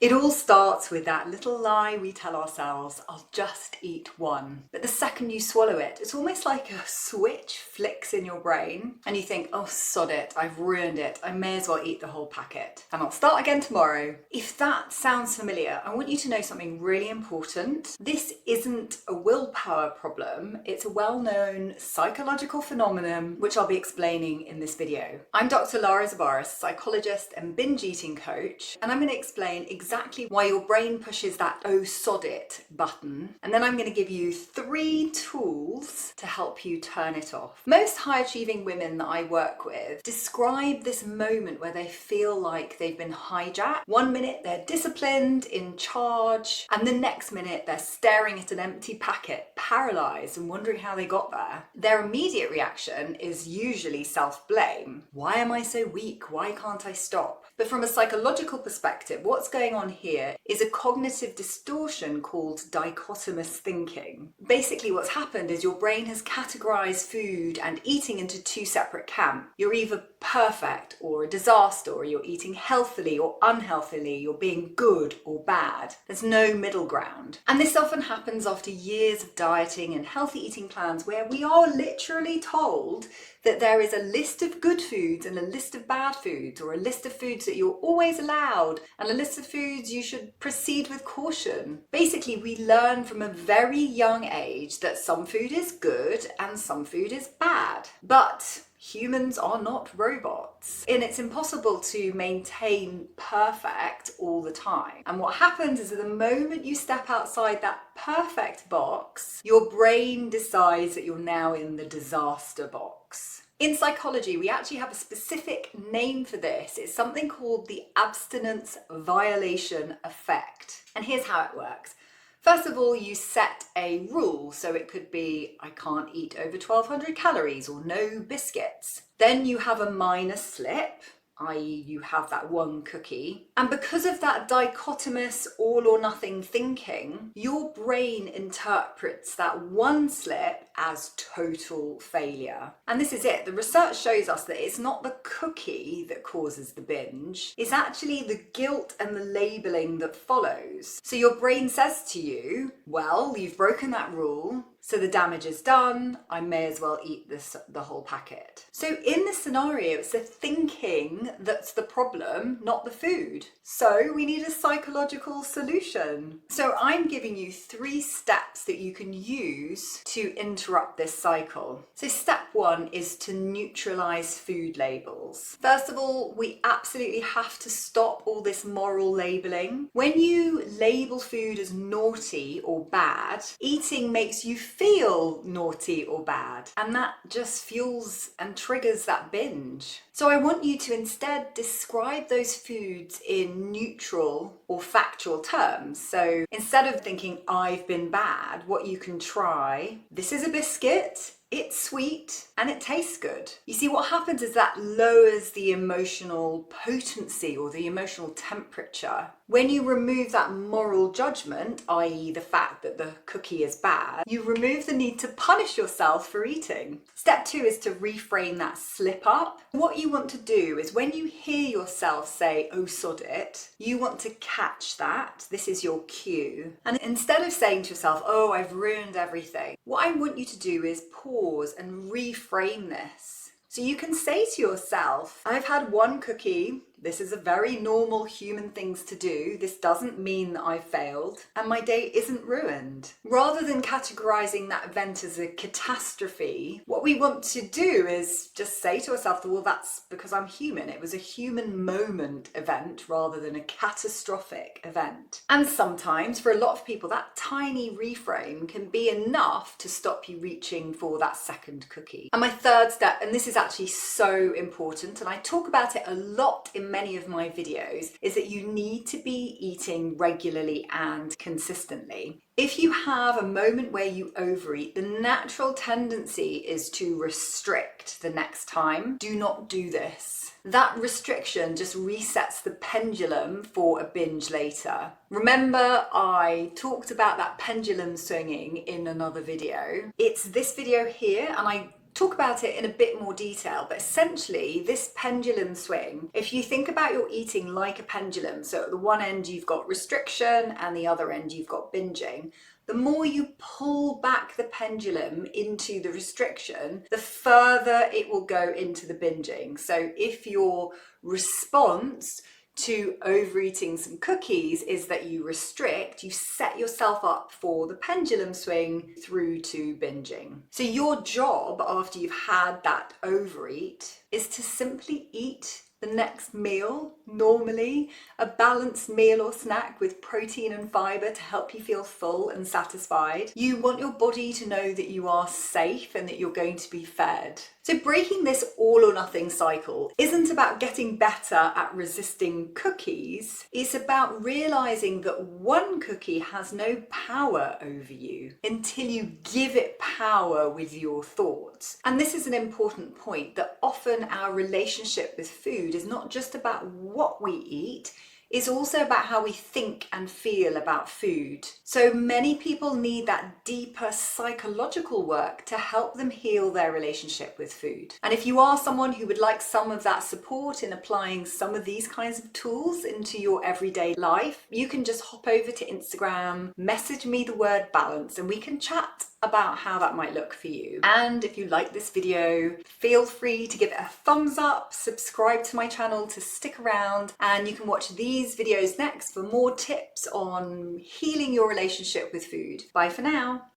It all starts with that little lie we tell ourselves, I'll just eat one. But the second you swallow it, it's almost like a switch flicks in your brain and you think, oh, sod it, I've ruined it. I may as well eat the whole packet and I'll start again tomorrow. If that sounds familiar, I want you to know something really important. This isn't a willpower problem. It's a well-known psychological phenomenon, which I'll be explaining in this video. I'm Dr. Lara Zibarras, psychologist and binge eating coach, and I'm going to explain exactly why your brain pushes that oh sod it button, and then I'm going to give you 3 tools to help you turn it off. Most high achieving women that I work with describe this moment where they feel like they've been hijacked. One minute they're disciplined, in charge, and the next minute they're staring at an empty packet, paralyzed and wondering how they got there. Their immediate reaction is usually self-blame. Why am I so weak? Why can't I stop? But from a psychological perspective, what's going on here is a cognitive distortion called dichotomous thinking. Basically what's happened is your brain has categorized food and eating into 2 separate camps. You're either perfect or a disaster, or you're eating healthily or unhealthily, you're being good or bad. There's no middle ground. And this often happens after years of dieting and healthy eating plans where we are literally told that there is a list of good foods and a list of bad foods, or a list of foods that you're always allowed and a list of foods you should proceed with caution. Basically, we learn from a very young age that some food is good and some food is bad. But humans are not robots, and it's impossible to maintain perfect all the time. And what happens is that the moment you step outside that perfect box, your brain decides that you're now in the disaster box. In psychology, we actually have a specific name for this. It's something called the abstinence violation effect. And here's how it works. First of all, you set a rule. So it could be, I can't eat over 1,200 calories or no biscuits. Then you have a minor slip, i.e. you have that one cookie. And because of that dichotomous all or nothing thinking, your brain interprets that one slip as total failure. And this is it. The research shows us that it's not the cookie that causes the binge. It's actually the guilt and the labeling that follows. So your brain says to you, well, you've broken that rule, so the damage is done, I may as well eat the whole packet. So in this scenario, it's the thinking that's the problem, not the food. So we need a psychological solution. So I'm giving you 3 steps that you can use to interrupt this cycle. So step 1 is to neutralize food labels. First of all, we absolutely have to stop all this moral labeling. When you label food as naughty or bad, eating makes you feel naughty or bad, and that just fuels and triggers that binge. So I want you to instead describe those foods in neutral or factual terms. So instead of thinking I've been bad, what you can try, this is a biscuit, it's sweet and it tastes good. You see, what happens is that lowers the emotional potency or the emotional temperature. When you remove that moral judgment, i.e. the fact that the cookie is bad, you remove the need to punish yourself for eating. Step 2 is to reframe that slip up. What you want to do is when you hear yourself say, oh sod it, you want to catch that. This is your cue. And instead of saying to yourself, oh, I've ruined everything, what I want you to do is pause and reframe this. So you can say to yourself, I've had one cookie. This is a very normal human things to do. This doesn't mean that I've failed and my day isn't ruined. Rather than categorizing that event as a catastrophe, what we want to do is just say to ourselves, well, that's because I'm human. It was a human moment event rather than a catastrophic event. And sometimes for a lot of people, that tiny reframe can be enough to stop you reaching for that second cookie. And my 3rd step, and this is actually so important, and I talk about it a lot in many of my videos, is that you need to be eating regularly and consistently. If you have a moment where you overeat, the natural tendency is to restrict the next time. Do not do this. That restriction just resets the pendulum for a binge later. Remember, I talked about that pendulum swinging in another video. It's this video here, and I talk about it in a bit more detail, but essentially this pendulum swing, if you think about your eating like a pendulum, so at the one end you've got restriction and the other end you've got binging, the more you pull back the pendulum into the restriction, the further it will go into the binging. So if your response to overeating some cookies is that you restrict, you set yourself up for the pendulum swing through to binging. So your job after you've had that overeat is to simply eat the next meal, normally a balanced meal or snack with protein and fiber to help you feel full and satisfied. You want your body to know that you are safe and that you're going to be fed. So breaking this all or nothing cycle isn't about getting better at resisting cookies. It's about realizing that one cookie has no power over you until you give it power with your thoughts. And this is an important point, that often our relationship with food is not just about what we eat, it's also about how we think and feel about food. So many people need that deeper psychological work to help them heal their relationship with food. And if you are someone who would like some of that support in applying some of these kinds of tools into your everyday life, you can just hop over to Instagram, message me the word balance, and we can chat about how that might look for you. And if you like this video, feel free to give it a thumbs up, subscribe to my channel to stick around, and you can watch these videos next for more tips on healing your relationship with food. Bye for now.